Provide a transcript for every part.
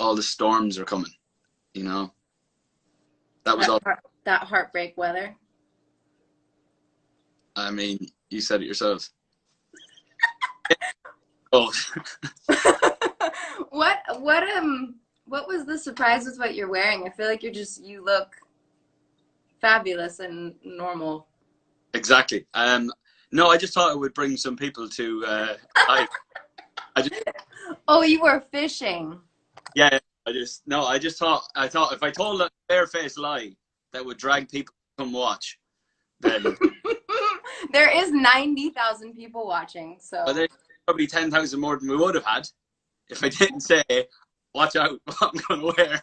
all the storms are coming, you know. That was all. That heartbreak weather. I mean, you said it yourself. Oh. What was the surprise with what you're wearing? I feel like you look fabulous and normal. Exactly. No, I just thought it would bring some people to life. Oh, you were fishing. Yeah, I just thought if I told a barefaced lie that would drag people to come watch, then there is 90,000 people watching, so but there's probably 10,000 more than we would have had if I didn't say, watch out what I'm gonna wear.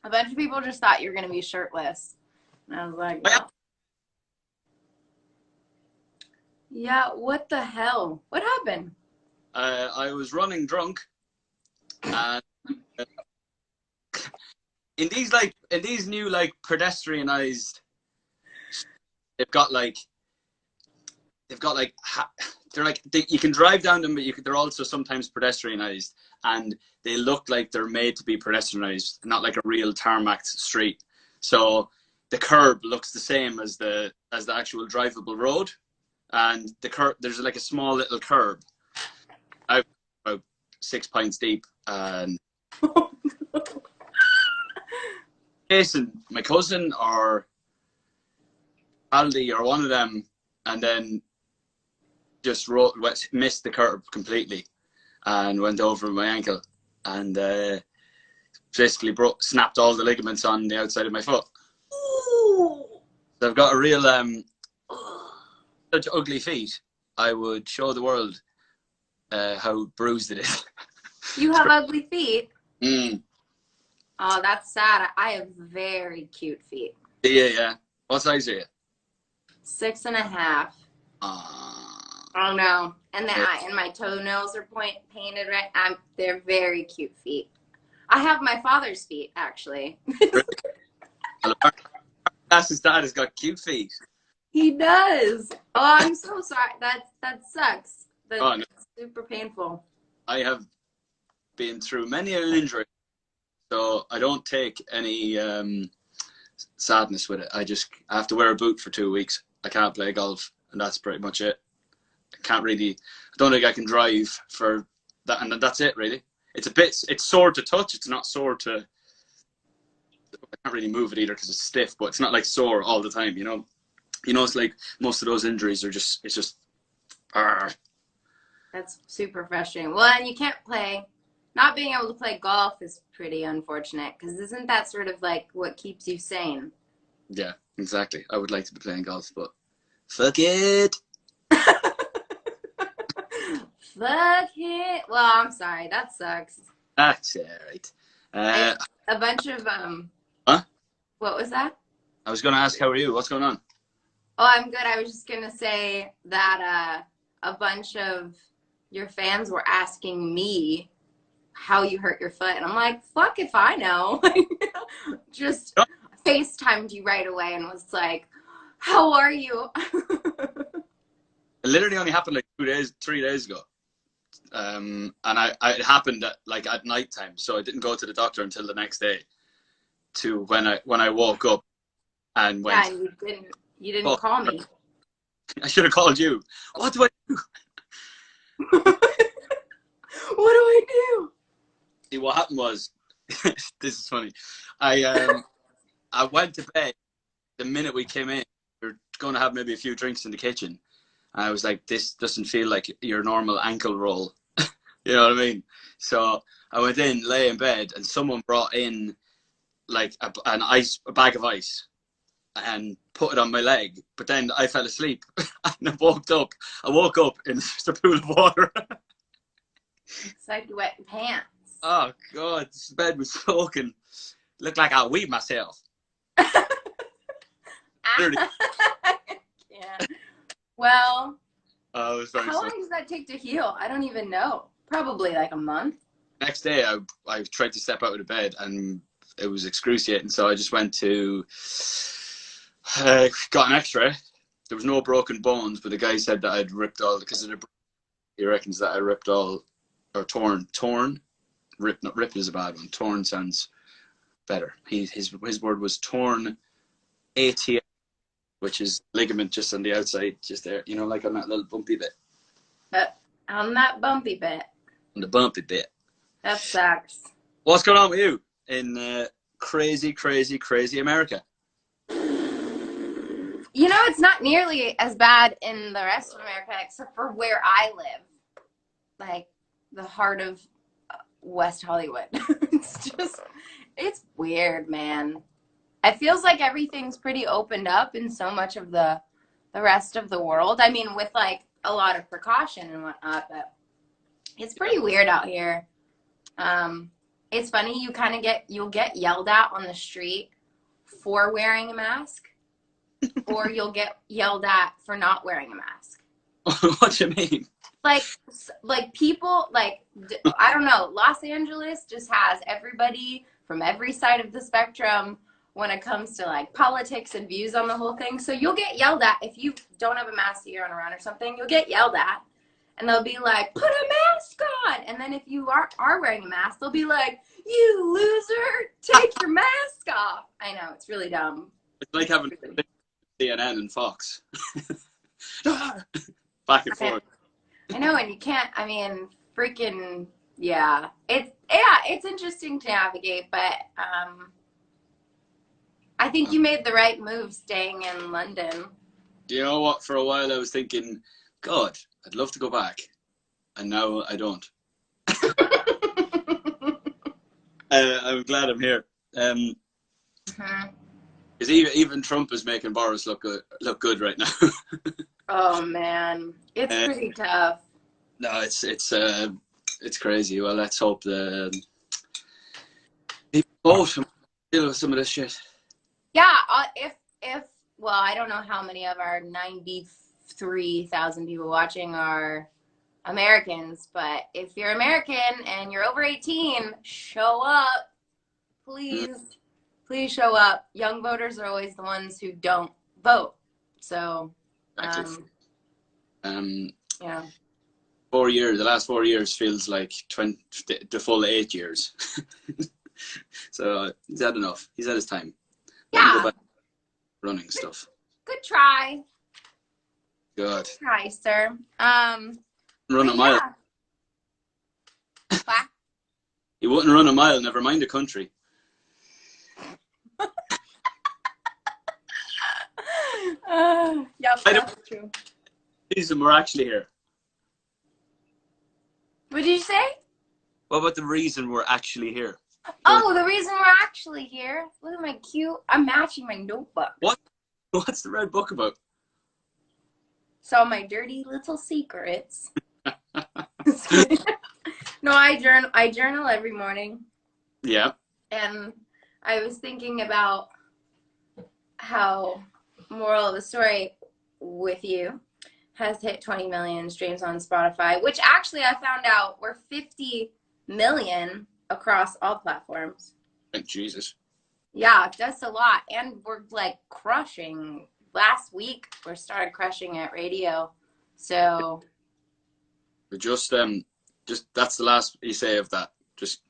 A bunch of people just thought you were gonna be shirtless. And I was like, no. Yeah, what the hell? What happened? I was running drunk, and in these new pedestrianized, they've got you can drive down them, but they're also sometimes pedestrianized, and they look like they're made to be pedestrianized, not like a real tarmac street. So the curb looks the same as the actual drivable road, and there's like a small little curb. I'm about 6 pints deep, and Jason, my cousin, or Aldi, or one of them, and then just missed the curb completely and went over my ankle, and basically snapped all the ligaments on the outside of my foot. Ooh. So I've got a real such ugly feet. I would show the world how bruised it is. You have ugly feet? Mm. Oh, that's sad. I have very cute feet. Yeah. What size are you? 6.5. Oh no! And then and my toenails are painted right. They're very cute feet. I have my father's feet, actually. That's his dad has got cute feet. He does. Oh, I'm so sorry. That sucks. That's no. super painful. I have been through many an injury, so I don't take any sadness with it. I have to wear a boot for 2 weeks. I can't play golf, and that's pretty much it. I don't think I can drive for that, and that's it really. It's sore to touch. It's not sore to. I can't really move it either because it's stiff, but it's not like sore all the time. You know, it's like most of those injuries are just. It's just. That's super frustrating. Well, and you can't play. Not being able to play golf is pretty unfortunate, because isn't that sort of like what keeps you sane? Yeah, exactly. I would like to be playing golf, but fuck it. Fuck it. Well, I'm sorry. That sucks. That's alright. A bunch of Huh? What was that? I was gonna ask, how are you? What's going on? Oh, I'm good. I was just gonna say that a bunch of your fans were asking me how you hurt your foot, and I'm like, fuck if I know. Just FaceTimed you right away and was like, how are you? It literally only happened like 3 days ago. And it happened at night time, so I didn't go to the doctor until the next day. To when I woke up and went. Yeah, you didn't call me. I should have called you. What do I do? What do I do? See, what happened was, this is funny. I went to bed the minute we came in. We were going to have maybe a few drinks in the kitchen. I was like, this doesn't feel like your normal ankle roll. You know what I mean? So I went in, lay in bed, and someone brought in like a bag of ice and put it on my leg. But then I fell asleep and I woke up in just a pool of water. It's like wet pants. Oh God, this bed was soaking. Looked like I weed myself. Yeah. Well, how long does that take to heal? I don't even know. Probably like a month. Next day, I tried to step out of the bed and it was excruciating. So I just went to got an X-ray. There was no broken bones, but the guy said that I'd ripped all because of the. He reckons that I ripped all or torn Rip, not rip is a bad one. Torn sounds better. His word was torn ATL, which is ligament just on the outside, just there, you know, like on that little bumpy bit. On that bumpy bit. On the bumpy bit. That sucks. What's going on with you in crazy, crazy, crazy America? You know, it's not nearly as bad in the rest of America, except for where I live. Like, the heart of West Hollywood. It's weird, man. It feels like everything's pretty opened up in so much of the rest of the world. I mean, with like a lot of precaution and whatnot, but it's pretty weird out here. It's funny, you'll get yelled at on the street for wearing a mask, or you'll get yelled at for not wearing a mask. What do you mean? Like people, like, I don't know, Los Angeles just has everybody from every side of the spectrum when it comes to like politics and views on the whole thing. So you'll get yelled at if you don't have a mask that you're on around or something. You'll get yelled at, and they'll be like, "Put a mask on." And then if you are wearing a mask, they'll be like, "You loser, take your mask off." I know, it's really dumb. It's like having CNN and Fox. Back and forth. I know, and you can't. I mean, freaking yeah. It's interesting to navigate, but I think you made the right move staying in London. Do you know what? For a while I was thinking, God, I'd love to go back, and now I don't. I'm glad I'm here. Because even Trump is making Boris look good right now. Oh man, it's pretty tough. No, it's crazy. Well, let's hope the people vote and deal with some of this shit. Yeah, well, I don't know how many of our 93,000 people watching are Americans, but if you're American and you're over 18, show up, please. Please show up. Young voters are always the ones who don't vote. So, yeah. 4 years. The last 4 years feels like the full 8 years. So he's had enough. He's had his time. Yeah. Go back running stuff. Good try. Good. Good try, sir. Run a mile. What? He wouldn't run a mile. Never mind a country. Yeah, that's true. The reason we're actually here. What did you say? What about the reason we're actually here? Oh, the reason we're actually here. Look at my cute. I'm matching my notebook. What? What's the red book about? So my dirty little secrets. No, I journal every morning. Yeah. And I was thinking about how moral of the story with you has hit 20 million streams on Spotify, which actually I found out we're 50 million across all platforms. Thank Jesus. Yeah, that's a lot. And we're like crushing. Last week we started crushing at radio. So Just that's the last you say of that. Just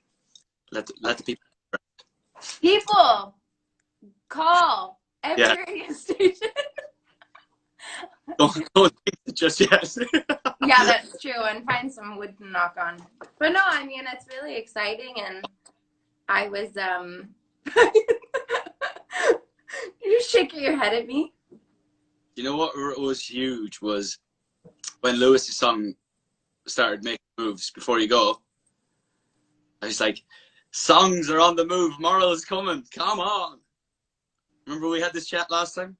let the people call every radio station. don't think it just yet. Yeah, that's true. And find some wood to knock on. But no, I mean, it's really exciting. And I was, you're shaking your head at me. You know what was huge was when Lewis's song started making moves before you go. I was like, songs are on the move. Moral is coming. Come on. Remember we had this chat last time?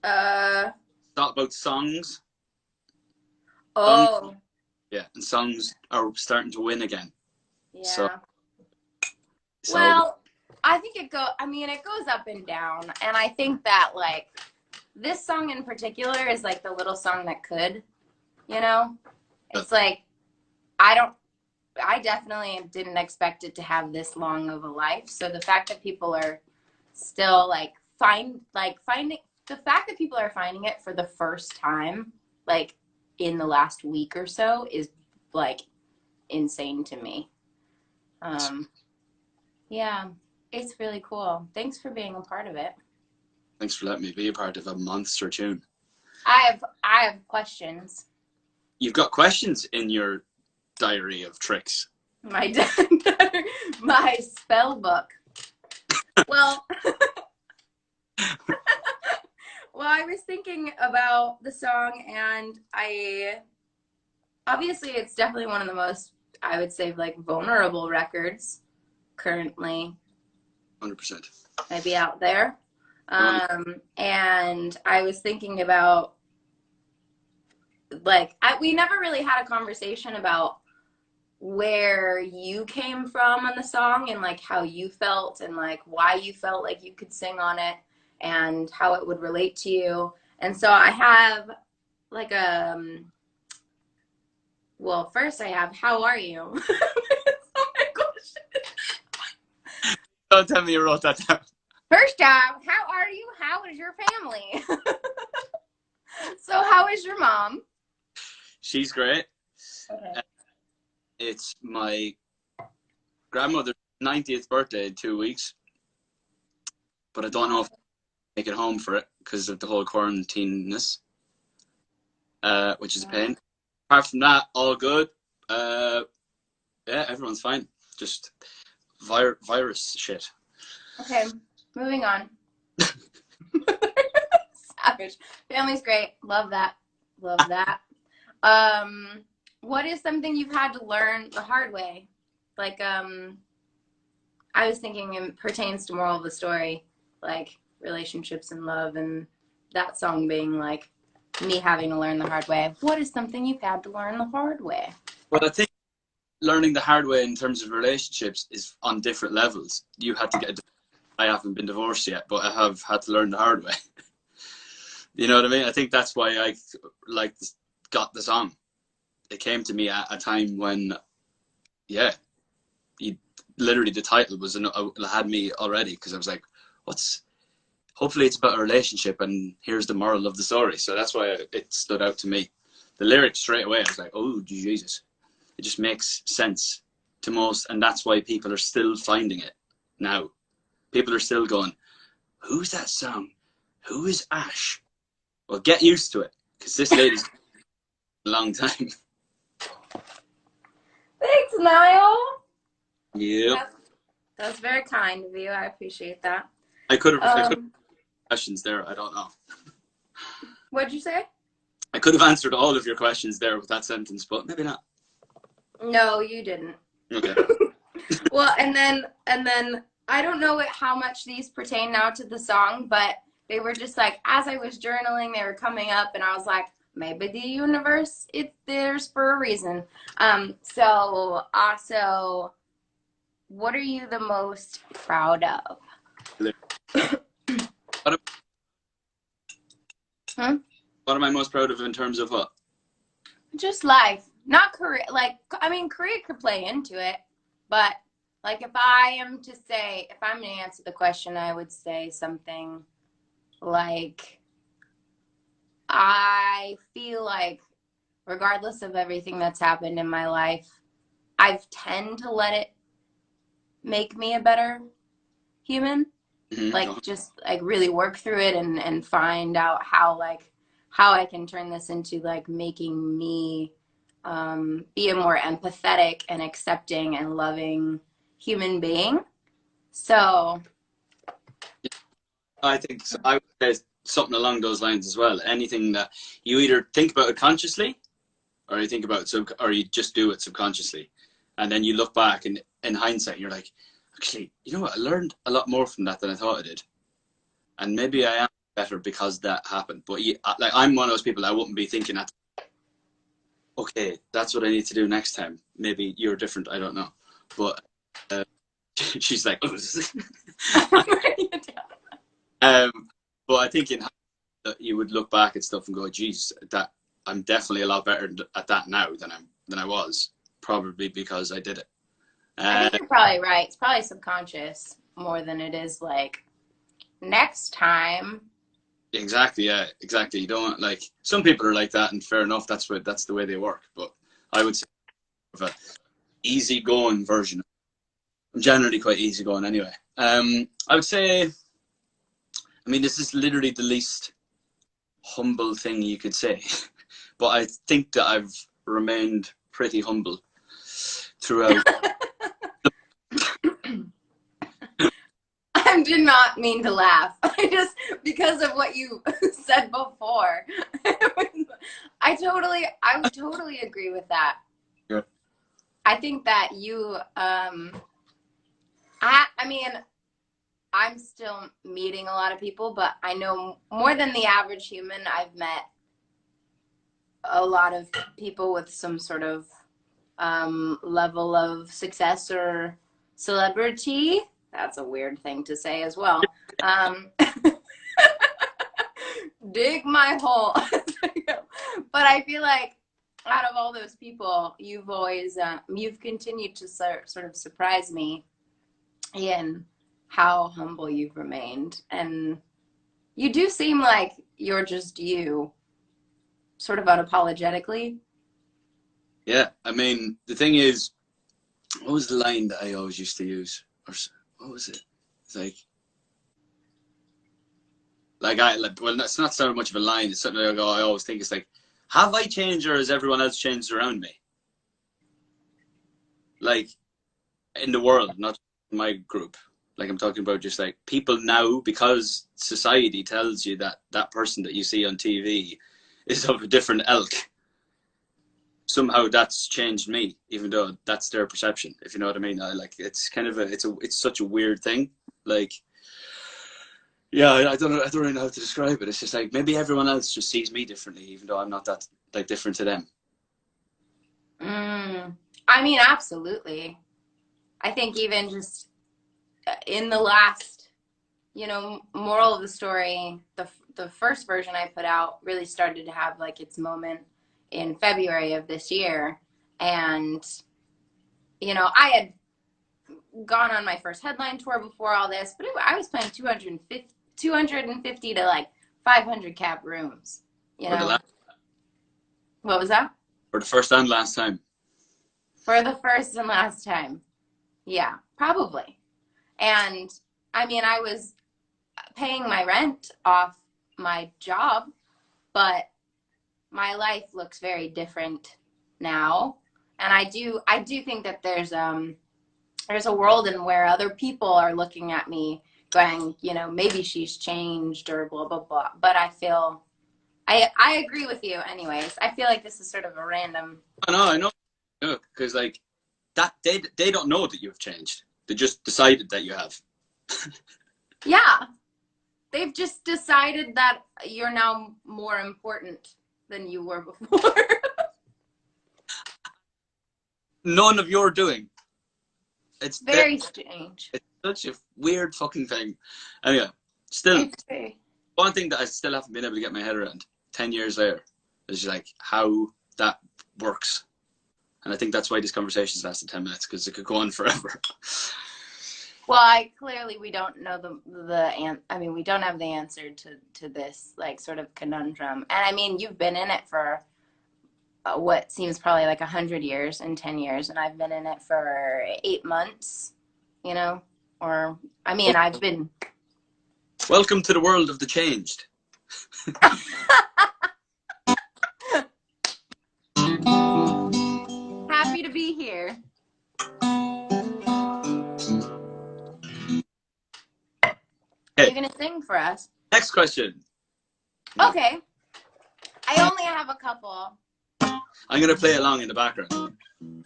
Talk about songs. Oh. Songs, yeah, and songs are starting to win again. Yeah. So well, I think it goes up and down. And I think that, like, this song in particular is, like, the little song that could, you know? It's like, I definitely didn't expect it to have this long of a life. So the fact that people are still, like, finding it for the first time, like, in the last week or so is, like, insane to me. Um, yeah, it's really cool. Thanks for being a part of it. Thanks for letting me be a part of a monster tune. I have questions. You've got questions in your diary of tricks. My my spell book. Well, well, I was thinking about the song, and obviously it's definitely one of the most, I would say, like, vulnerable records currently 100%. maybe out there. And I was thinking about, like, we never really had a conversation about where you came from on the song, and like how you felt, and like why you felt like you could sing on it, and how it would relate to you. And so I have like well, first I have, how are you? That's not my question. Don't tell me you wrote that down. First off, how are you? How is your family? So how is your mom? She's great. Okay. It's my grandmother's 90th birthday in 2 weeks, but I don't know if I'll make it home for it because of the whole quarantine-ness, which is a pain. Apart from that, all good. Yeah, everyone's fine. Just virus shit. Okay, moving on. Savage. Family's great. Love that. Love that. What is something you've had to learn the hard way? Like, I was thinking it pertains to moral of the story, like relationships and love, and that song being like me having to learn the hard way. What is something you've had to learn the hard way? Well, I think learning the hard way in terms of relationships is on different levels. You had to get. I haven't been divorced yet, but I have had to learn the hard way. You know what I mean? I think that's why I got the song. It came to me at a time when, yeah, literally the title had me already, because I was like, hopefully it's about a relationship and here's the moral of the story. So that's why it stood out to me. The lyrics straight away, I was like, oh, Jesus. It just makes sense to most, and that's why people are still finding it now. People are still going, who's that song? Who is Ashe? Well, get used to it, because this lady's a long time. Thanks, Niall. Yeah. That's very kind of you. I appreciate that. I could have questions there. I don't know. What'd you say? I could have answered all of your questions there with that sentence, but maybe not. No, you didn't. Okay. Well, and then I don't know how much these pertain now to the song, but they were just like, as I was journaling, they were coming up, and I was like, maybe the universe, there's for a reason. So also, what are you the most proud of? What am I most proud of in terms of what? Just life, not career. Like, I mean, career could play into it, but like, if I'm going to answer the question, I would say something like, I feel like regardless of everything that's happened in my life, I've tend to let it make me a better human. Mm-hmm. Like, just like really work through it and find out how I can turn this into like making me be a more empathetic and accepting and loving human being. So I think so. I would say something along those lines as well. Anything that you either think about it consciously, or you think about it or you just do it subconsciously, and then you look back and in hindsight you're like, actually, you know what, I learned a lot more from that than I thought I did, and maybe I am better because that happened. But like, I'm one of those people that I wouldn't be thinking that, okay, that's what I need to do next time. Maybe you're different, I don't know, but she's like, oh. But I think you would look back at stuff and go, geez, that I'm definitely a lot better at that now than I was, probably because I did it. I think you're probably right. It's probably subconscious more than it is like next time. Exactly. Yeah. Exactly. You don't, like, some people are like that, and fair enough. That's the way they work. But I would say of an easygoing version. I'm generally quite easygoing anyway. I would say, I mean, this is literally the least humble thing you could say, but I think that I've remained pretty humble throughout. I did not mean to laugh. I just, because of what you said before. I would totally agree with that. Yeah. I think that you, I mean, I'm still meeting a lot of people, but I know more than the average human. I've met a lot of people with some sort of level of success or celebrity. That's a weird thing to say as well. Dig my hole. But I feel like out of all those people, you've always, you've continued to sort of surprise me in how humble you've remained. And you do seem like you're just you, sort of unapologetically. Yeah, I mean, the thing is, what was the line that I always used to use? Or what was it? It's well, it's not so much of a line. It's something I always think. It's like, have I changed or has everyone else changed around me? Like, in the world, not my group. Like, I'm talking about just like people now, because society tells you that that person that you see on TV is of a different ilk. Somehow that's changed me, even though that's their perception, if you know what I mean. It's kind of it's such a weird thing. Like, yeah, I don't really know how to describe it. It's just like maybe everyone else just sees me differently, even though I'm not that like different to them. I mean, absolutely. I think even just in the last, moral of the story, the first version I put out really started to have like its moment in February of this year. And, I had gone on my first headline tour before all this, but I was playing 250 to like 500 cap rooms, What was that? For the first and last time. For the first and last time. Yeah, probably. And I mean, I was paying my rent off my job, but my life looks very different now. And I do think that there's a world in where other people are looking at me going, maybe she's changed or blah, blah, blah. But I agree with you anyways. I feel like this is sort of a random. I know. Because like that, they don't know that you've changed. They just decided that you have. Yeah. They've just decided that you're now more important than you were before. None of your doing. It's very strange. It's such a weird fucking thing. Anyway, still, one thing that I still haven't been able to get my head around 10 years later is like how that works. And I think that's why this conversation's lasted 10 minutes, because it could go on forever. Well, we don't know we don't have the answer to this like sort of conundrum. And I mean, you've been in it for what seems probably like 100 years and 10 years, and I've been in it for 8 months, or I mean, I've been. Welcome to the world of the changed. Happy to be here. You're gonna sing for us. Next question. Okay. I only have a couple. I'm gonna play along in the background.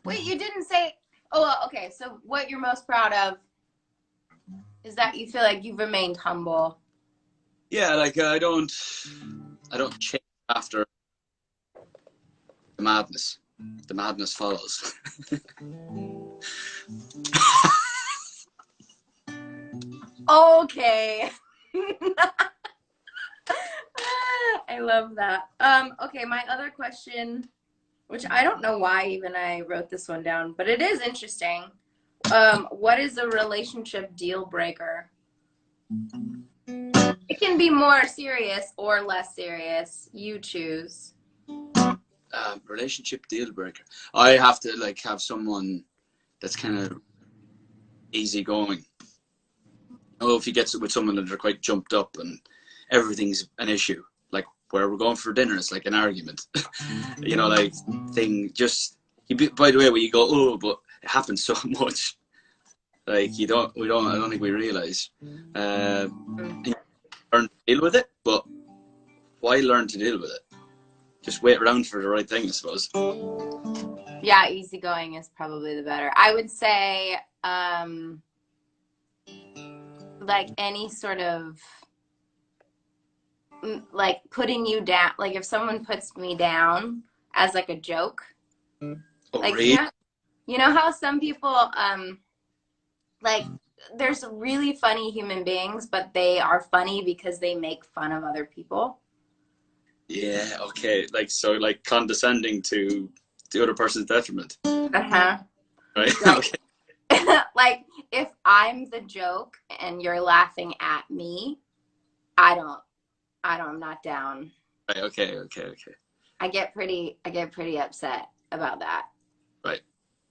Wait, you didn't say. Oh, okay. So what you're most proud of is that you feel like you've remained humble. Yeah, like I don't chase after the madness. The madness follows. Okay. I love that. Okay, my other question, which I don't know why even I wrote this one down, but it is interesting. What is a relationship deal breaker? It can be more serious or less serious. You choose. Relationship deal breaker. I have to like have someone that's kind of easygoing. Oh, if you get with someone that are quite jumped up and everything's an issue, like where we're going for dinner, it's like an argument. You know, like thing. Just by the way, where you go, oh, but it happens so much. Like we don't. I don't think we realize. You learn to deal with it, but why learn to deal with it? Just wait around for the right thing, I suppose. Yeah, easygoing is probably the better. I would say, like any sort of like putting you down. Like if someone puts me down as like a joke, Oh, like really? you know how some people like there's really funny human beings, but they are funny because they make fun of other people. Yeah. Okay. Like so, like condescending to the other person's detriment. Uh-huh. Right. Like, Okay. like if I'm the joke and you're laughing at me, I'm not down. Right. Okay. Okay. Okay. I get pretty upset about that. Right.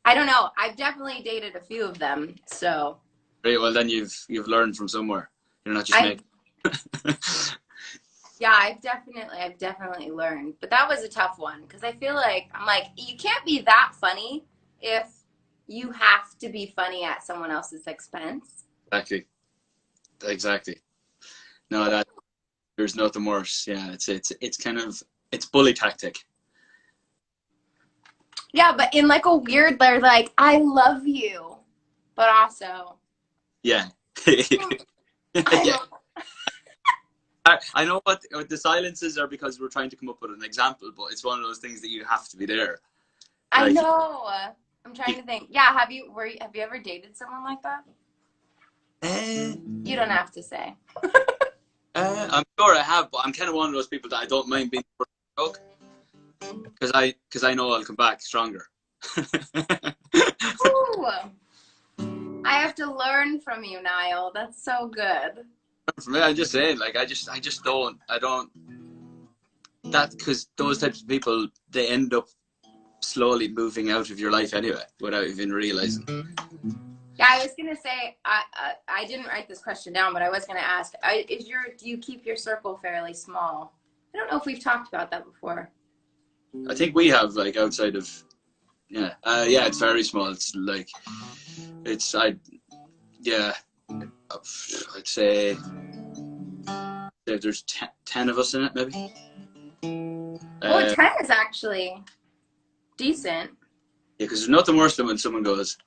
I don't know. I've definitely dated a few of them, so. Right. Well, then you've learned from somewhere. You're not just making. Yeah, I've definitely learned, but that was a tough one because I feel like I'm like you can't be that funny if you have to be funny at someone else's expense. Exactly. Exactly. No, that there's nothing worse. Yeah, it's kind of it's bully tactic. Yeah, but in like a weird, they're like, I love you, but also, Yeah. I Yeah. don't. I know what the silences are because we're trying to come up with an example, but it's one of those things that you have to be there. I Like, know. I'm trying to think. Yeah, have you ever dated someone like that? uh, You don't have to say. I'm sure I have, but I'm kind of one of those people that I don't mind being the joke because I know I'll come back stronger. Ooh, I have to learn from you, Niall. That's so good. For me, I'm just saying, like I just don't that because those types of people they end up slowly moving out of your life anyway without even realizing. Yeah, I was gonna say I didn't write this question down, but I was gonna ask: do you keep your circle fairly small? I don't know if we've talked about that before. I think we have like outside of yeah it's very small. It's like it's yeah I'd say there's 10 of us in it maybe. Oh, 10 is actually decent. Yeah, because there's nothing worse than when someone goes,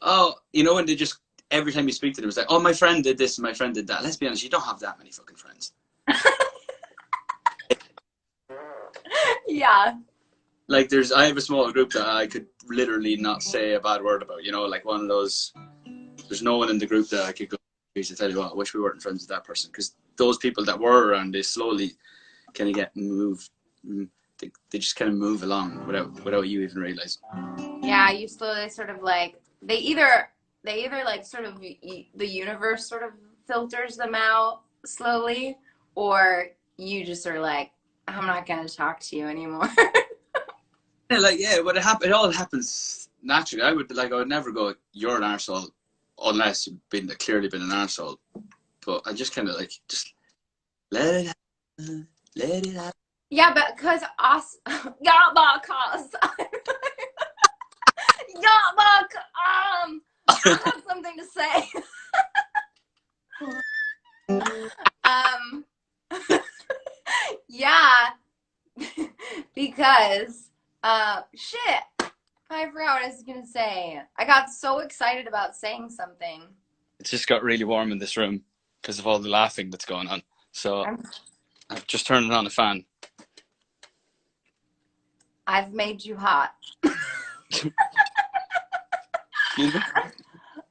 oh, you know, when they just every time you speak to them, it's like, oh, my friend did this and my friend did that. Let's be honest, you don't have that many fucking friends. Yeah. Like I have a small group that I could literally not say a bad word about, you know, like one of those, there's no one in the group that I could go, I tell you what, I wish we weren't friends with that person. Because those people that were around, they slowly kind of get moved, they just kind of move along without you even realizing. Yeah, you slowly sort of like, they either like sort of the universe sort of filters them out slowly, or you just are like, I'm not going to talk to you anymore. Yeah, like but it all happens naturally. I would never go, you're an arsehole unless you've clearly been an arsehole. But I just kind of like just let it happen, let it happen. Yeah, but because us, yeah, because I have something to say. Yeah, because shit, I forgot what I was gonna say. I got so excited about saying something. It's just got really warm in this room because of all the laughing that's going on. So I've just turned on a fan. I've made you hot.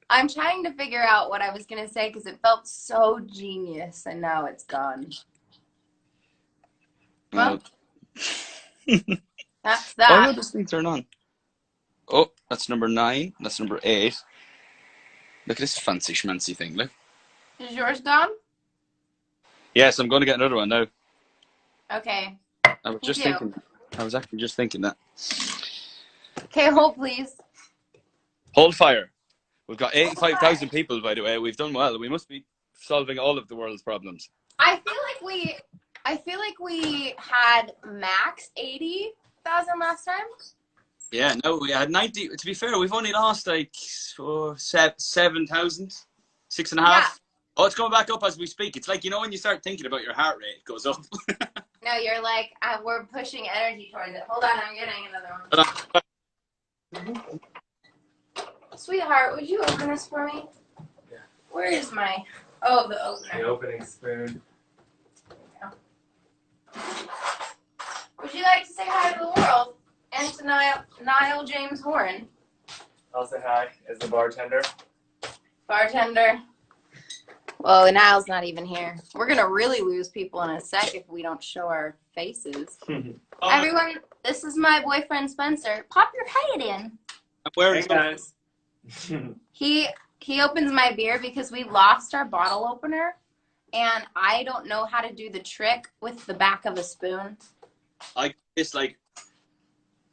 I'm trying to figure out what I was gonna say because it felt so genius, and now it's gone. Well, that's that. Why would this thing turn on? Oh, that's number 9. That's number 8. Look at this fancy schmancy thing. Look. Is yours gone? Yes, I'm going to get another one now. Okay. I was actually just thinking that. Okay, hold please. Hold fire. We've got 85,000 people, by the way. We've done well. We must be solving all of the world's problems. I feel like we had max 80,000 last time. Yeah, no, we had 90. To be fair, we've only lost like 7,000, 6.5. Yeah. Oh, it's going back up as we speak. It's like, you know, when you start thinking about your heart rate, it goes up. No, you're like, we're pushing energy towards it. Hold on, I'm getting another one. Sweetheart, would you open this for me? Yeah. Where is my... Oh, the opener. The opening spoon. Would you like to say hi to the world? And to Niall James Horan. I'll say hi as the bartender. Bartender. Well, Niall's not even here. We're going to really lose people in a sec if we don't show our faces. Everyone, this is my boyfriend, Spencer. Pop your head in. Hey, guys. He opens my beer because we lost our bottle opener, and I don't know how to do the trick with the back of a spoon. It's like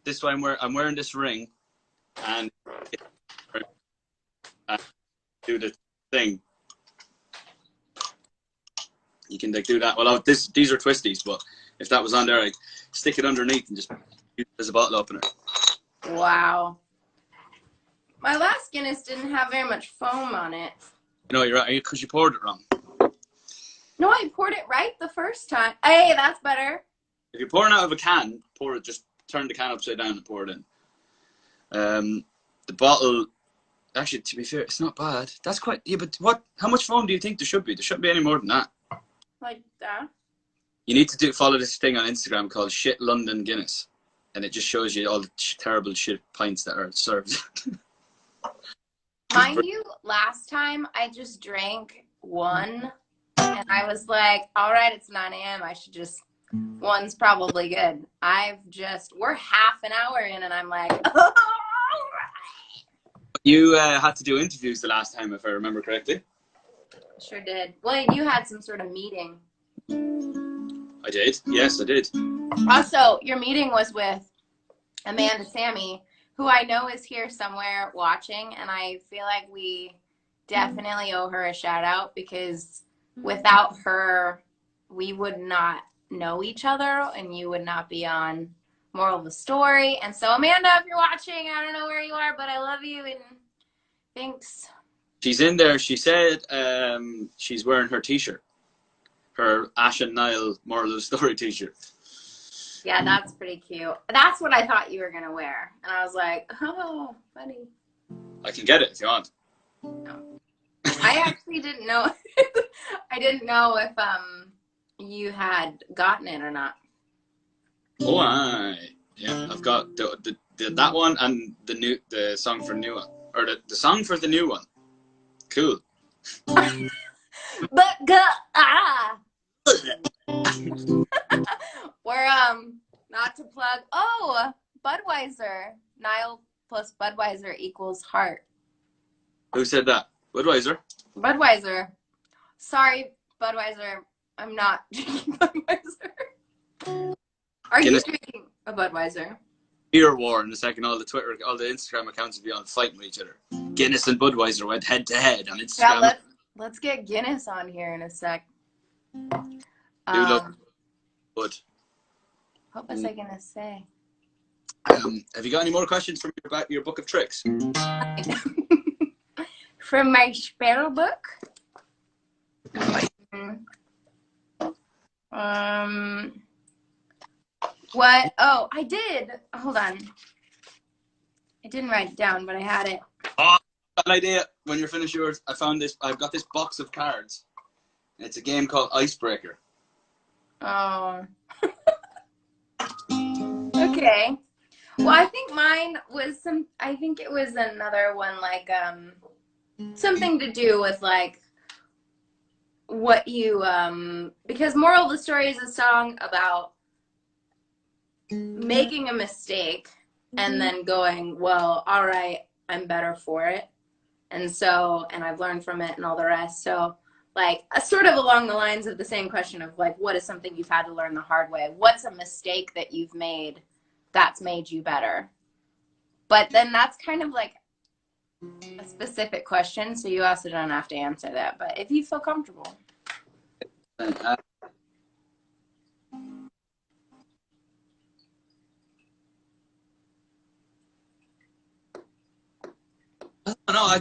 this way. I'm wearing this ring, and do the thing. You can like do that. Well, these are twisties, but if that was on there, I stick it underneath and just use it as a bottle opener. Wow. My last Guinness didn't have very much foam on it. You know, you're right, because you poured it wrong. No, I poured it right the first time. Hey, that's better. If you're pouring out of a can, just turn the can upside down and pour it in. The bottle, actually, to be fair, it's not bad. That's quite, yeah, but how much foam do you think there should be? There shouldn't be any more than that. Like that? You need to follow this thing on Instagram called Shit London Guinness. And it just shows you all the terrible shit pints that are served. Mind you, last time I just drank one, and I was like, all right, it's 9 a.m. I should just, one's probably good. We're half an hour in, and I'm like, oh, all right. You had to do interviews the last time, if I remember correctly. Sure did. Well, you had some sort of meeting. I did. Yes, I did. Also, your meeting was with Amanda Sammy, who I know is here somewhere watching, and I feel like we definitely owe her a shout out because without her, we would not know each other and you would not be on Moral of the Story. And so, Amanda, if you're watching, I don't know where you are, but I love you and thanks. She's in there. She said she's wearing her t-shirt. Her Ashe and Niall Moral of the Story t-shirt. Yeah, that's pretty cute. That's what I thought you were going to wear. And I was like, oh, funny. I can get it if you want. No. I actually didn't know. I didn't know if you had gotten it or not. Oh, yeah. I've got that one and the song for the new one, or the song for the new one. Cool. But we're not to plug. Oh, Budweiser. Niall plus Budweiser equals heart. Who said that? Budweiser. Budweiser. Sorry, Budweiser. I'm not drinking Budweiser. Are you drinking a Budweiser? Beer war in a second. All the Instagram accounts will be on fighting with each other. Guinness and Budweiser went head to head on Instagram. Yeah, let's get Guinness on here in a sec. Love Bud. What was I gonna say? Have you got any more questions from your book of tricks? From my spell book? What? Oh, I did. Hold on. I didn't write it down, but I had it. Oh, an idea. When you're finished yours, I've got this box of cards. It's a game called Icebreaker. Oh. Okay. Well, I think mine was I think it was another one like something to do with like what you because Moral of the Story is a song about making a mistake and then going, well, all right, I'm better for it. And I've learned from it and all the rest. So like sort of along the lines of the same question of like, what is something you've had to learn the hard way? What's a mistake that you've made that's made you better? But then that's kind of like a specific specific question, so you also don't have to answer that. But if you feel comfortable. I don't know. I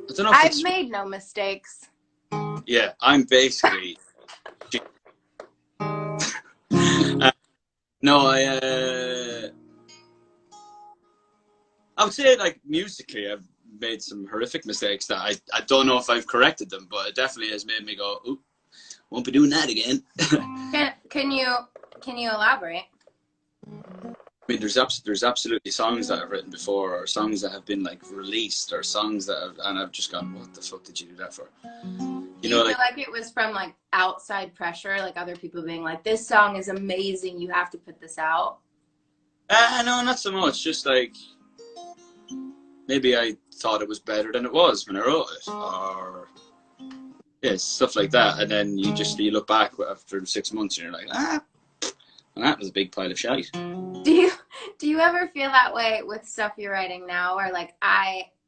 don't know if I've it's... made no mistakes. Yeah, I'm basically... No, I would say, like, musically, I've made some horrific mistakes that I don't know if I've corrected them, but it definitely has made me go, "Ooh, won't be doing that again." Can you elaborate? I mean, there's absolutely songs that I've written before, or songs that have been like released, or songs that I've just gone, "What the fuck did you do that for?" Do you feel like it was from like outside pressure, like other people being like, "This song is amazing, you have to put this out"? No, not so much. Just like maybe I thought it was better than it was when I wrote it, or yeah, stuff like that. And then you look back after 6 months and you're like, and that was a big pile of shite. Do you ever feel that way with stuff you're writing now? Or like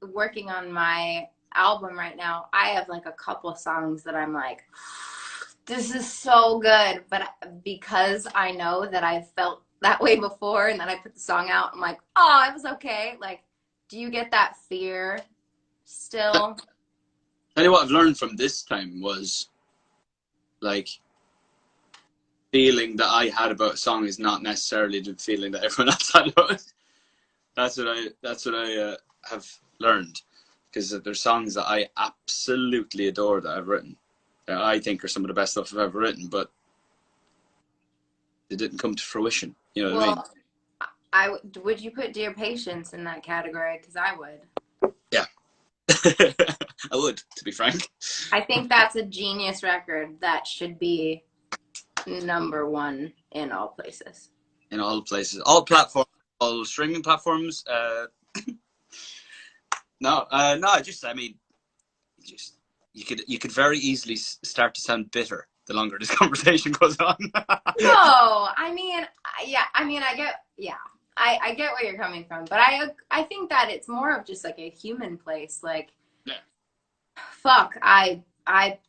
working on my album right now, I have like a couple songs that I'm like, this is so good. But because I know that I've felt that way before and then I put the song out, I'm like, oh, it was okay. Like, do you get that fear still? Tell you what I've learned from this time was like feeling that I had about a song is not necessarily the feeling that everyone else had about it. That's what I have learned, because there's songs that I absolutely adore that I've written that I think are some of the best stuff I've ever written, but it didn't come to fruition. You know what I mean? Would you put Dear Patience in that category? Because I would. Yeah. I would, to be frank. I think that's a genius record that should be #1 in all places. In all places, all platforms, all streaming platforms. No, I mean, you could very easily start to sound bitter the longer this conversation goes on. No, I mean, I get where you're coming from, but I think that it's more of just like a human place. Like, yeah. Fuck, I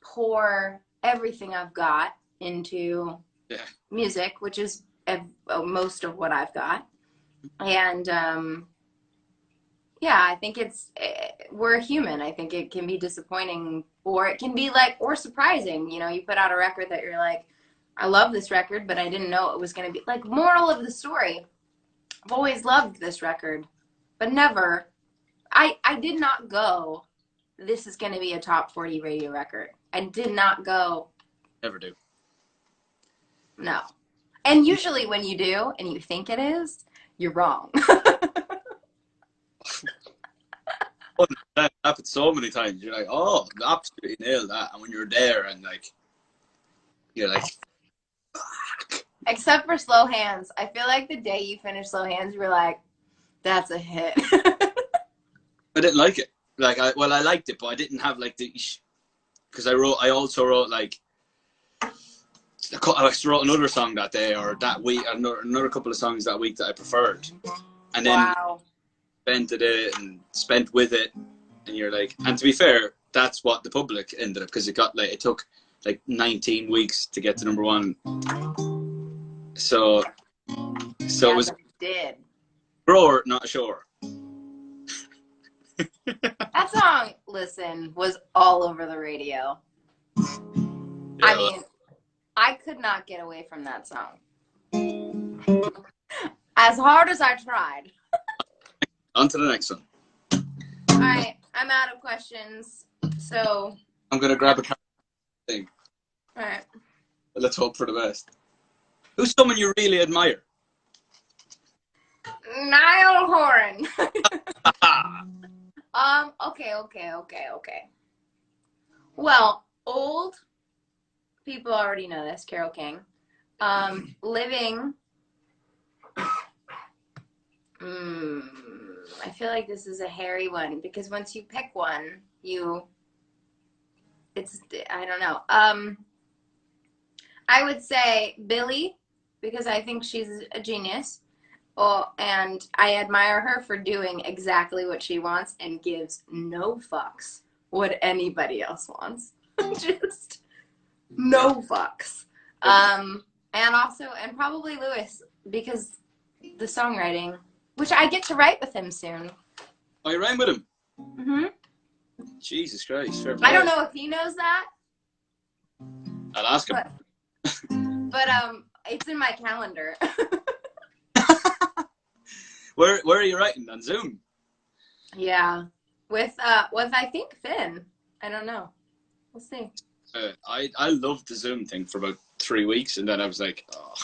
pour everything I've got into music, which is most of what I've got, and yeah, I think we're human. I think it can be disappointing, or it can be like, or surprising. You know, you put out a record that you're like, I love this record, but I didn't know it was going to be like, moral of the story. I've always loved this record, but never, I did not go, this is going to be a top 40 radio record. I did not go. Never do. No. And usually when you do, and you think it is, you're wrong. That happened so many times. You're like, oh, absolutely nailed that. And when you're there and like, you're like, fuck. Except for Slow Hands. I feel like the day you finished Slow Hands, you were like, that's a hit. I didn't like it. Like, I liked it, but I didn't have like because I also wrote like, I wrote another song that day or that week, another couple of songs that week that I preferred. And then spent with it, and you're like, and to be fair, that's what the public ended up, because it took like 19 weeks to get to #1. So it was grower, not sure. That song, listen, was all over the radio. Yeah, I mean, I could not get away from that song. As hard as I tried. On to the next one. All right, I'm out of questions, so I'm gonna grab a thing. All right. Let's hope for the best. Who's someone you really admire? Niall Horan. Okay. Well, old people already know this. Carole King. Living. I feel like this is a hairy one, because once you pick one, I don't know. I would say Billie, because I think she's a genius. Oh, and I admire her for doing exactly what she wants and gives no fucks what anybody else wants. Just no fucks. And also, and probably Lewis, because the songwriting, which I get to write with him soon. Oh, you ran with him? Mm-hmm. Jesus Christ. Fair play. I don't know if he knows that. I'll ask him. But it's in my calendar. Where are you writing? On Zoom? Yeah. With I think Finn. I don't know. We'll see. I loved the Zoom thing for about 3 weeks, and then I was like, oh.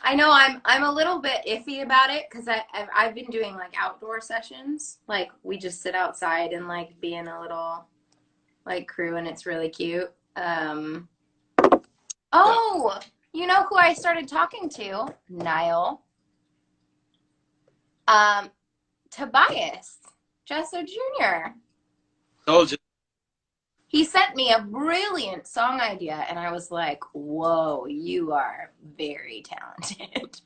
I know I'm a little bit iffy about it because I've been doing like outdoor sessions. Like we just sit outside and like be in a little like crew, and it's really cute. Oh, you know who I started talking to? Niall. Tobias, Jesso Jr. Told you. He sent me a brilliant song idea, and I was like, whoa, you are very talented.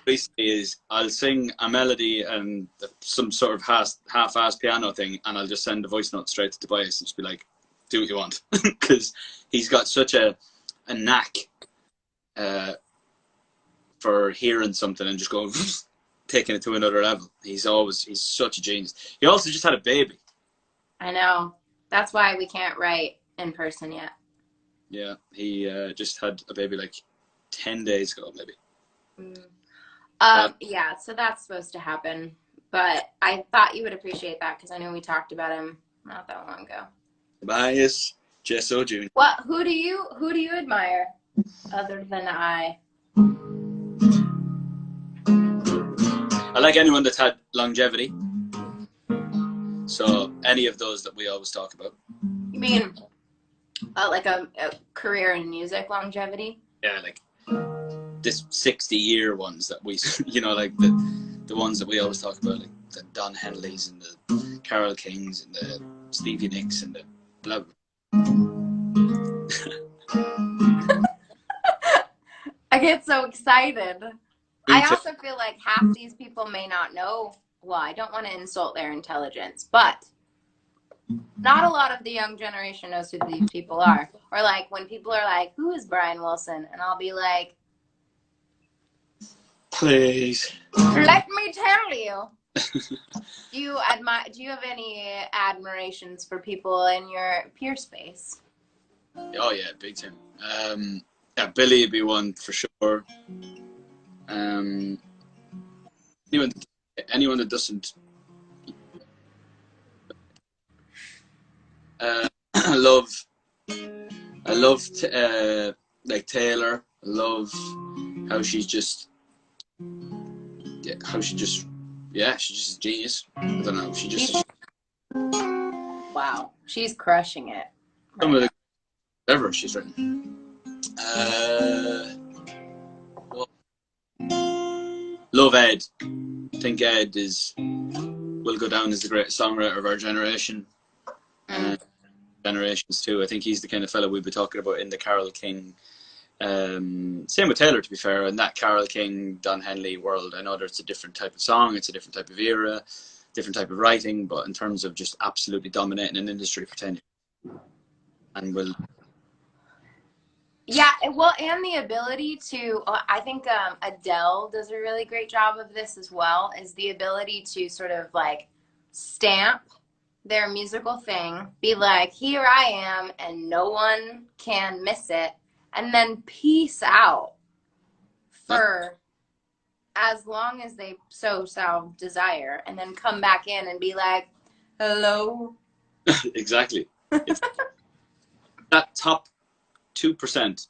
Basically is I'll sing a melody and some sort of half-assed piano thing, and I'll just send the voice note straight to Tobias and just be like, do what you want. Because he's got such a knack for hearing something and just going, taking it to another level. He's such a genius. He also just had a baby. I know. That's why we can't write in person yet. Yeah, he just had a baby like 10 days ago, maybe. Yeah, so that's supposed to happen. But I thought you would appreciate that because I know we talked about him not that long ago. Tobias Jesso Jr. What? Who do you admire other than I? I like anyone that's had longevity. So any of those that we always talk about. You mean like a career in music longevity? Yeah, like this 60-year ones that we, you know, like the ones that we always talk about, like the Don Henleys and the Carole Kings and the Stevie Nicks and the blah blah. I get so excited. I also feel like half these people may not know. Well, I don't want to insult their intelligence, but not a lot of the young generation knows who these people are. Or like when people are like, who is Brian Wilson? And I'll be like, please. Let me tell you. Do you have any admirations for people in your peer space? Oh yeah, big time. Yeah, Billy would be one for sure. Anyone that doesn't. I love like Taylor. I love how she's just she's just a genius. I don't know. Wow, she's crushing it. Some of the ever she's written. Love Ed. I think Ed will go down as the greatest songwriter of our generation. Generations too. I think he's the kind of fellow we'd be talking about in the Carole King. Same with Taylor, to be fair, in that Carole King, Don Henley world. I know it's a different type of song, it's a different type of era, different type of writing, but in terms of just absolutely dominating an industry for 10 years. And will. Yeah, well, and the ability to, I think Adele does a really great job of this as well, is the ability to sort of like stamp their musical thing, be like, here I am, and no one can miss it, and then peace out for as long as they so desire, and then come back in and be like, hello. Exactly. It's that top 2%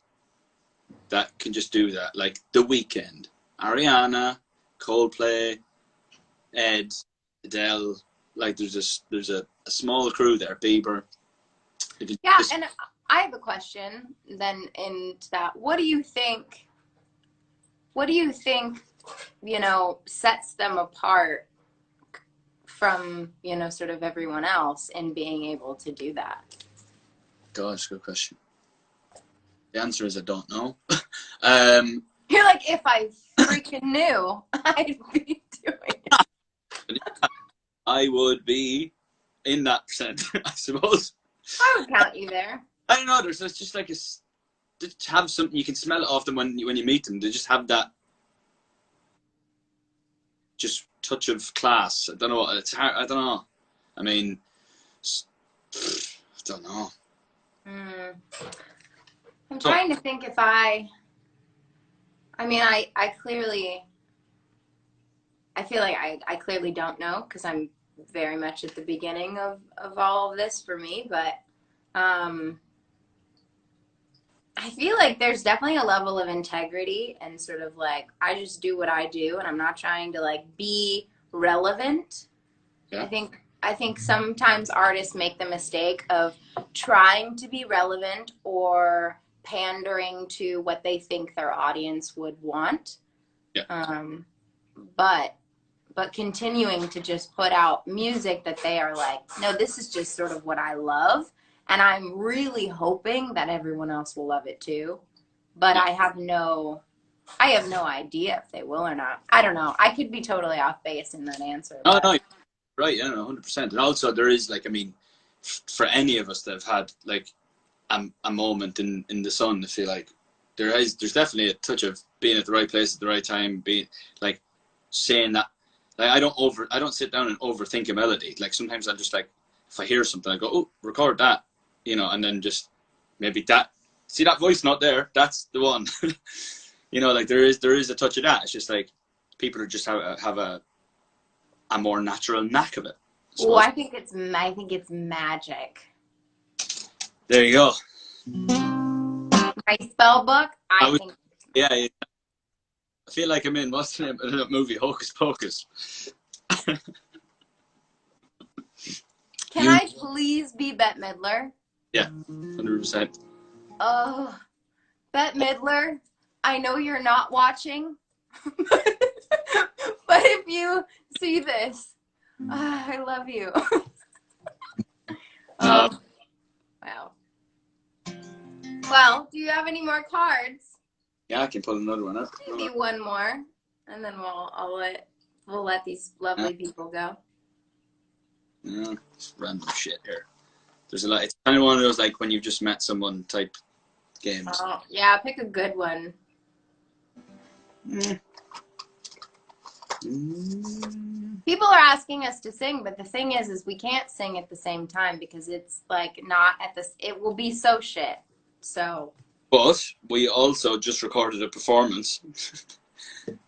that can just do that, like The Weeknd, Ariana, Coldplay, Ed, Adele. Like there's a small crew there, Bieber. Yeah, and I have a question then into that. What do you think, you know, sets them apart from, you know, sort of everyone else in being able to do that? Gosh, good question. The answer is I don't know. You're like, if I freaking knew, I'd be doing it. I would be in that percent, I suppose. I would count you there. I don't know. There's just like just have something you can smell it off them when you meet them. They just have that just touch of class. I don't know. It's hard. I don't know. I mean, I don't know. I'm trying to think if I mean, I clearly, I feel like I clearly don't know because I'm very much at the beginning of all of this for me, but I feel like there's definitely a level of integrity and sort of like, I just do what I do and I'm not trying to like be relevant. Yeah. I think sometimes artists make the mistake of trying to be relevant or pandering to what they think their audience would want. Yeah. But continuing to just put out music that they are like, no, this is just sort of what I love. And I'm really hoping that everyone else will love it too. But I have no idea if they will or not. I don't know. I could be totally off base in that answer. Oh, no, right, yeah, no, 100%. And also there is like, I mean, for any of us that have had like a moment in the sun, I feel like there's definitely a touch of being at the right place at the right time, being like saying that. Like I don't sit down and overthink a melody. Like sometimes I'll just like, if I hear something, I go, oh, record that, you know, and then just maybe see that voice not there, that's the one. You know, like there is a touch of that. It's just like people are just have a more natural knack of it. Oh, I think it's magic. There you go. My spell book, I think. Yeah, I feel like I'm in, what's the name of that movie, Hocus Pocus? Can I please be Bette Midler? Yeah, 100%. Oh, Bette Midler, I know you're not watching, but if you see this, I love you. Wow. Well, do you have any more cards? Yeah, I can pull another one up. Maybe one more, and then we'll let these lovely people go. Yeah, just random shit here. There's a lot. It's kind of one of those like when you've just met someone type games. Oh, yeah, pick a good one. People are asking us to sing, but the thing is we can't sing at the same time because it's like not at this. It will be so shit. So. But we also just recorded a performance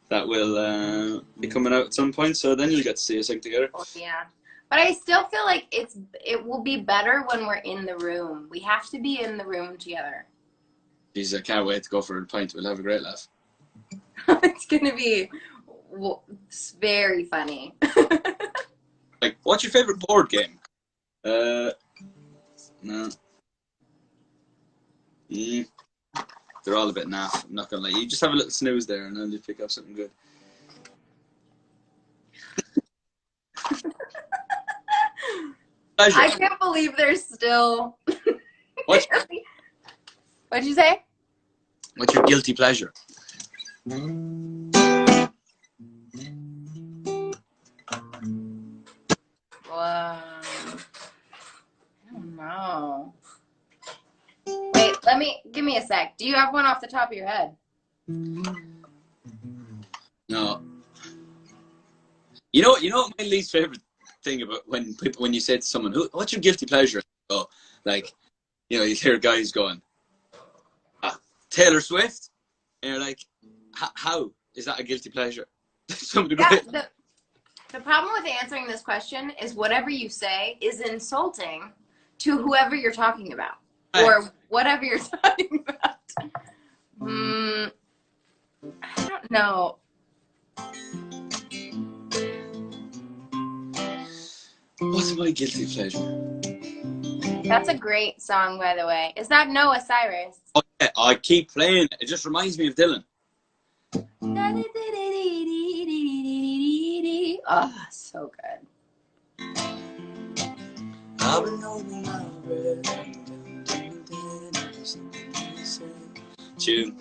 that will be coming out at some point. So then you'll get to see us sing together. Oh, yeah. But I still feel like it will be better when we're in the room. We have to be in the room together. Jeez, I can't wait to go for a pint. We'll have a great laugh. It's gonna be very funny. Like, what's your favorite board game? No. They're all a bit naff. I'm not gonna lie. You just have a little snooze there, and then you pick up something good. I can't believe there's still. What? What'd you say? What's your guilty pleasure? Wow. I don't know. Wait, give me a sec. Do you have one off the top of your head? No. You know what my least favorite thing about when you say to someone, what's your guilty pleasure? Oh, like, you know, you hear guys going, Taylor Swift, and you're like, how is that a guilty pleasure? The problem with answering this question is whatever you say is insulting to whoever you're talking about, or whatever you're talking about. I don't know. What's my guilty pleasure? That's a great song, by the way. Is that Noah Cyrus? Oh, yeah, I keep playing it. It just reminds me of Dylan. Oh, so good. I've been holding my breath. Tune.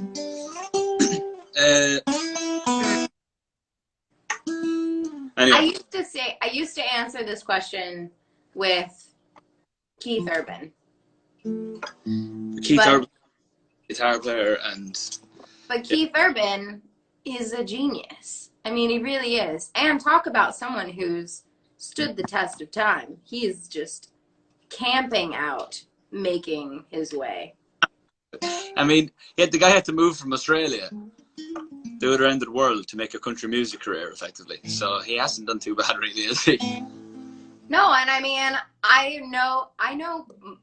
Anyway. I used to answer this question with Keith Urban. Keith Urban, guitar player, but Keith Urban is a genius. I mean, he really is. And talk about someone who's stood the test of time. He is just camping out, making his way. I mean, the guy had to move from Australia the other end of the world to make a country music career, effectively. So he hasn't done too bad, really, has he? No, and I mean, I know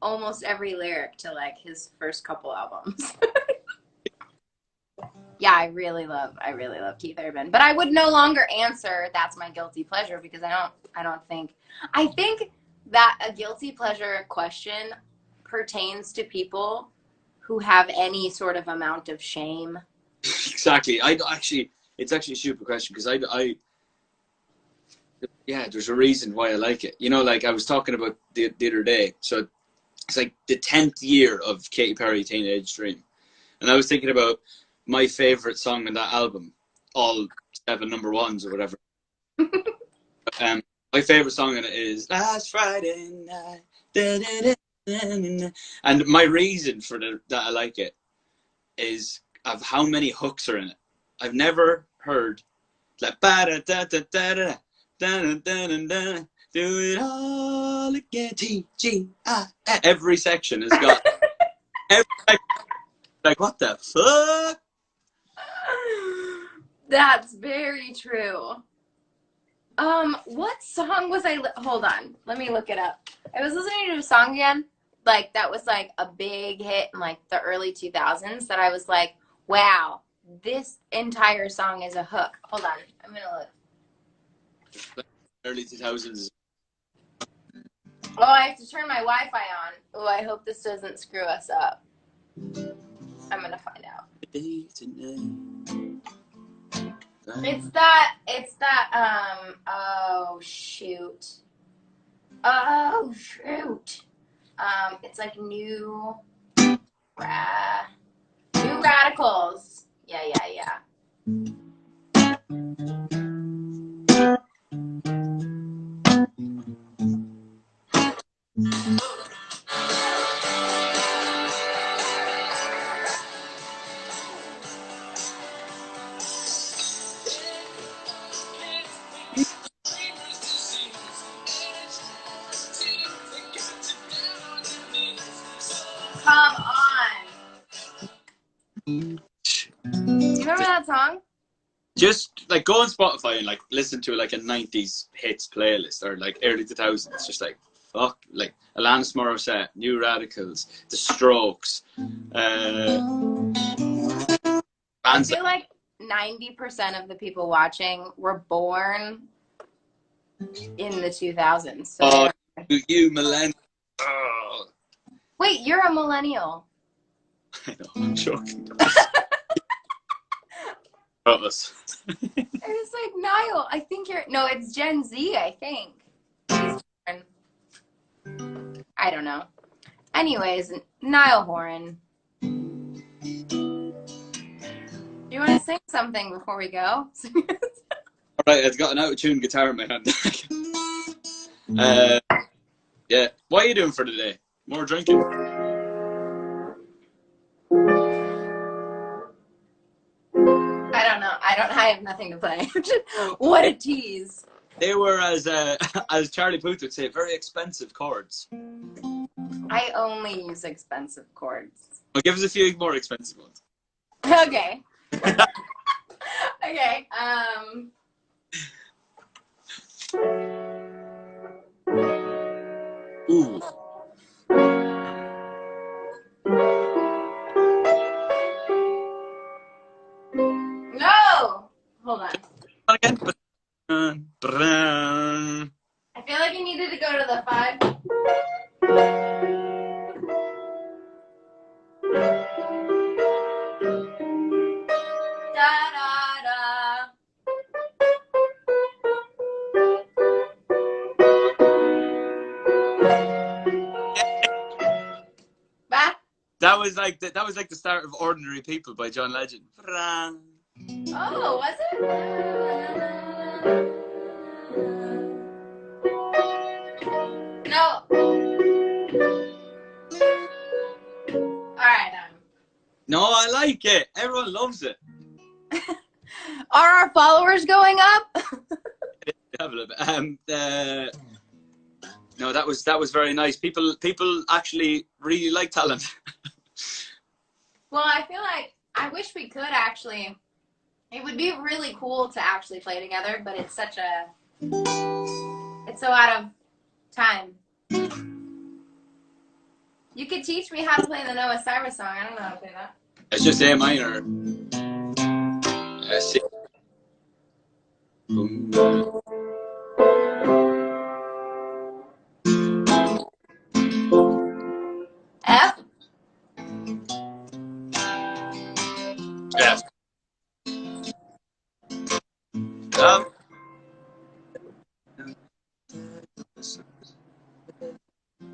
almost every lyric to like his first couple albums. Yeah, I really love Keith Urban, but I would no longer answer that's my guilty pleasure because I think that a guilty pleasure question pertains to people who have any sort of amount of shame. Exactly. It's actually a stupid question because there's a reason why I like it. You know, like I was talking about the other day. So it's like the 10th year of Katy Perry Teenage Dream. And I was thinking about my favorite song on that album, all 7 number ones or whatever. My favorite song on it is Last Friday Night. Da, da, da, and my reason for that I like it is of how many hooks are in it. I've never heard like ba da da da da da da da da da do it all again. T-G-I. Every section has got like what the fuck? That's very true. What song was I? Hold on, let me look it up. I was listening to a song again, like that was like a big hit in like the early 2000s. That I was like, wow, this entire song is a hook. Hold on, I'm gonna look. Early 2000s. Oh, I have to turn my Wi-Fi on. Oh, I hope this doesn't screw us up. I'm gonna find out. It's that, oh shoot. It's like New Radicals. Yeah. Come on. Do you remember that song? Just like go on Spotify and like listen to like a 90s hits playlist or like early 2000s. Just like fuck, like Alanis Morissette, New Radicals, The Strokes. I feel like 90% of the people watching were born in the 2000s. So you millennial. Oh. Wait, you're a millennial. I know, I'm joking. Us. I was like, Niall, I think you're... No, it's Gen Z, I think. I don't know. Anyways, Niall Horan. Do you want to sing something before we go? Alright, I've got an out-of-tune guitar in my hand. Yeah. What are you doing for today? More drinking? I don't know. I have nothing to play. What a tease. They were, as Charlie Puth would say, very expensive chords. I only use expensive chords. Well, give us a few more expensive ones. Okay. Okay. Ooh. No! Hold on. Again? I feel like you needed to go to the 5. Da da da. Back. That was like the start of Ordinary People by John Legend. Oh, was it? No. All right. No, I like it. Everyone loves it. Are our followers going up? Have a little bit. No, that was very nice. People actually really like talent. Well, I feel like I wish we could actually. It would be really cool to actually play together, but it's so out of time. You could teach me how to play the Noah Cyrus song. I don't know how to play that. It's just A minor. C. F. F.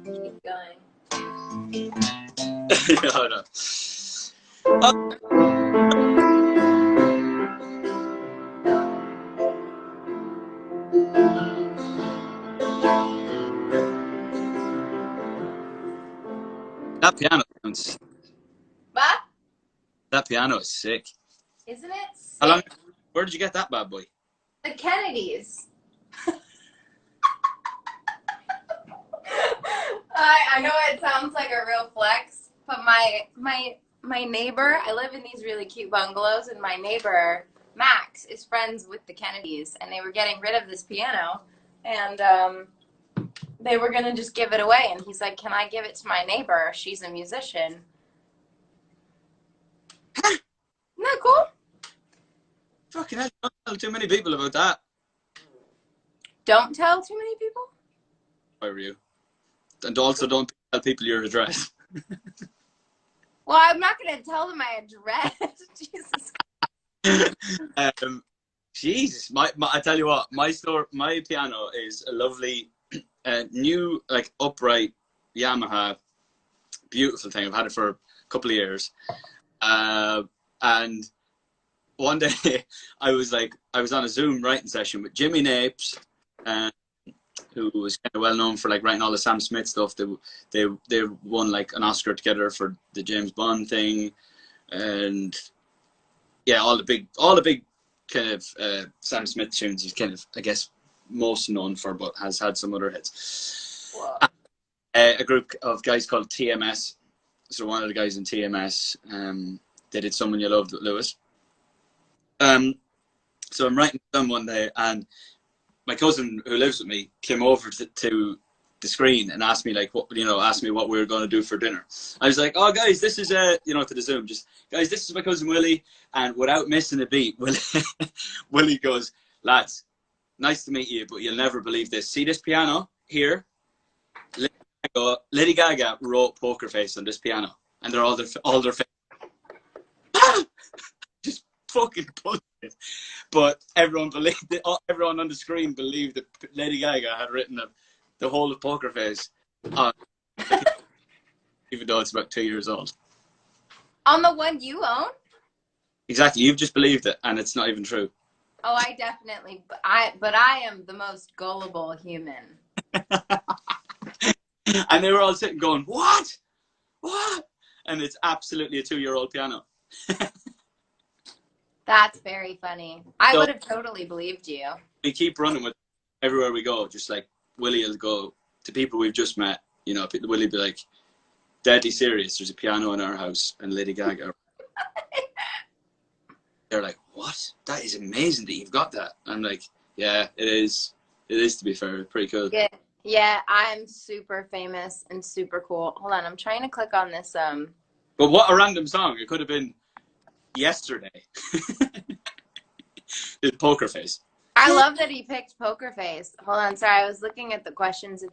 Keep going. No, no. That piano sounds. What? That piano is sick. Isn't it sick? How long? Where did you get that bad boy? The Kennedys. I know it sounds like a real flex, but my neighbor, I live in these really cute bungalows, and my neighbor Max is friends with the Kennedys, and they were getting rid of this piano, and they were gonna just give it away, and he's like, "Can I give it to my neighbor? She's a musician." Isn't that cool? Fucking hell! Don't tell too many people about that. Don't tell too many people. Why were you? And also don't tell people your address. Well, I'm not gonna tell them my address. Jesus. Jesus, I tell you what, my piano is a lovely, new, like, upright Yamaha, beautiful thing. I've had it for a couple of years, and one day I was on a Zoom writing session with Jimmy Napes, who was kind of well known for like writing all the Sam Smith stuff. They won like an Oscar together for the James Bond thing, and yeah, all the big kind of Sam Smith tunes. He's kind of, I guess, most known for, but has had some other hits. A group of guys called TMS. So one of the guys in TMS, they did "Someone You Loved" with Lewis. So I'm writing to them one day, and my cousin who lives with me came over to the screen and asked me what we were going to do for dinner. I was like, "Oh, guys, this is to the Zoom, just guys, this is my cousin Willie," and without missing a beat, Willie goes, "Lads, nice to meet you, but you'll never believe this. See this piano here? Lady Gaga wrote Poker Face on this piano, and they're all their face." Just fucking bullshit. But everyone believed it. Everyone on the screen believed that Lady Gaga had written the whole of Poker Face on, even though it's about 2 years old. On the one you own? Exactly. You've just believed it, and it's not even true. Oh, I definitely. But I am the most gullible human. And they were all sitting going, "What? What?" And it's absolutely a 2-year-old piano. That's very funny. I would have totally believed you. We keep running with it everywhere we go. Just like Willie will go to people we've just met. Willie be like, "Deadly serious. There's a piano in our house," and Lady Gaga. They're like, "What? That is amazing that you've got that." I'm like, "Yeah, it is. It is, to be fair. Pretty cool." Yeah, I'm super famous and super cool. Hold on, I'm trying to click on this. But what a random song! It could have been yesterday. It's Poker Face. I love that he picked Poker Face. Hold on, sorry, I was looking at the questions. If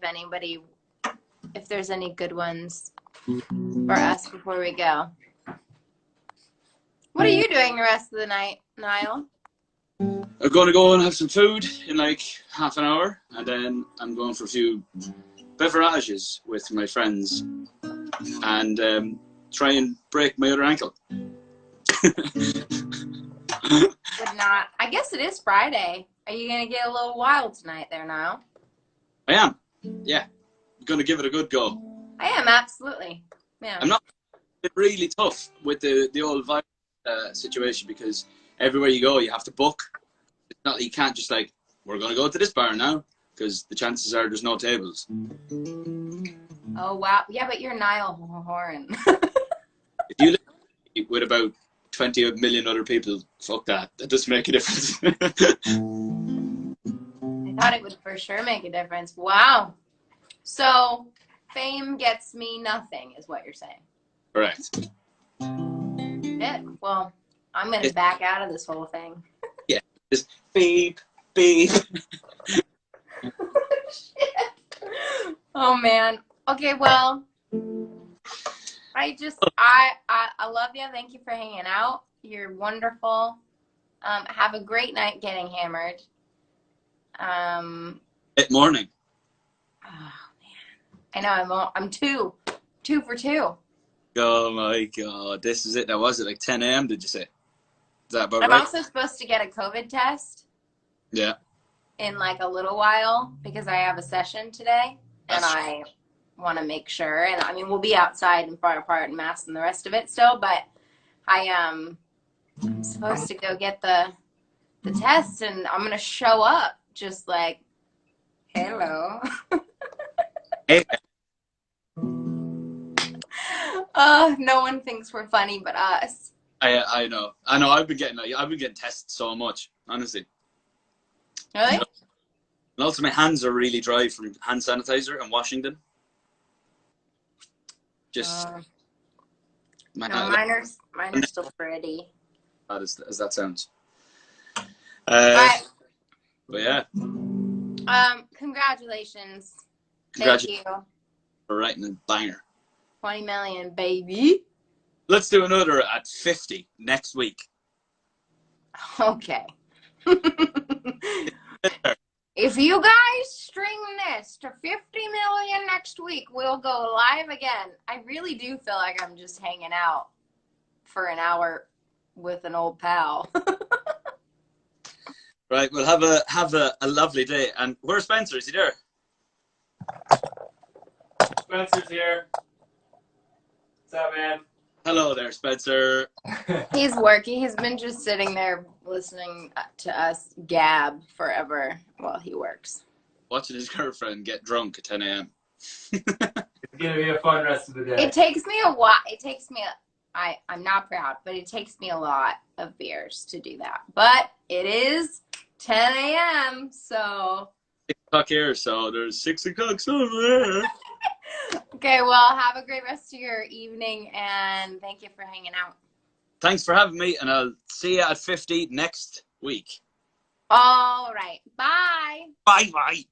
there's any good ones for us before we go. What are you doing the rest of the night, Niall? I'm going to go and have some food in like half an hour, and then I'm going for a few beverages with my friends and try and break my other ankle. Would not. I guess it is Friday. Are you going to get a little wild tonight there, Niall? I am. Yeah. gonna give it a good go? I am, absolutely. Yeah. I'm not. It's really tough with the old virus situation because everywhere you go, you have to book. It's not you can't just like we're gonna go to this bar now because the chances are there's no tables. Oh wow, yeah, but you're Niall Horan. If you live with about 20 million other people, fuck that. That doesn't make a difference. I thought it would for sure make a difference. Wow. So fame gets me nothing, is what you're saying. Correct. Shit. Well, I'm gonna back out of this whole thing. Yeah. Just beep, beep. Shit. Oh man. Okay, well, I love you. Thank you for hanging out. You're wonderful. Have a great night getting hammered. Morning. Oh man, I know I'm two for two. Oh my god, this is it. Now was it like 10 a.m. Did you say? Is that about I'm right? also supposed to get a COVID test Yeah. in like a little while because I have a session today, and I want to make sure. And I mean, we'll be outside and far apart and masks and the rest of it still, but I'm supposed to go get the test, and I'm gonna show up just like, hello. Hey. No one thinks we're funny but us. I know. I've been getting tested so much, honestly. Really? And also, my hands are really dry from hand sanitizer and washing them. Just mine are still pretty. As that sounds. But yeah. Congratulations. Congratulations Thank you. for writing a banger. 20 million, baby. Let's do another at 50 next week. Okay. If you guys string this to 50 million next week, we'll go live again. I really do feel like I'm just hanging out for an hour with an old pal. Right, well have a lovely day. And where's Spencer? Is he there? Spencer's here. What's up, man? Hello there, Spencer. He's working. He's been just sitting there listening to us gab forever while he works. Watching his girlfriend get drunk at 10 a.m. It's gonna be a fun rest of the day. It takes me a while. I'm not proud, but it takes me a lot of beers to do that. But it is 10 a.m. So 6 o'clock here, so there's 6 o'clock somewhere. Okay, well, have a great rest of your evening, and thank you for hanging out. Thanks for having me, and I'll see you at 50 next week. All right. Bye. Bye-bye.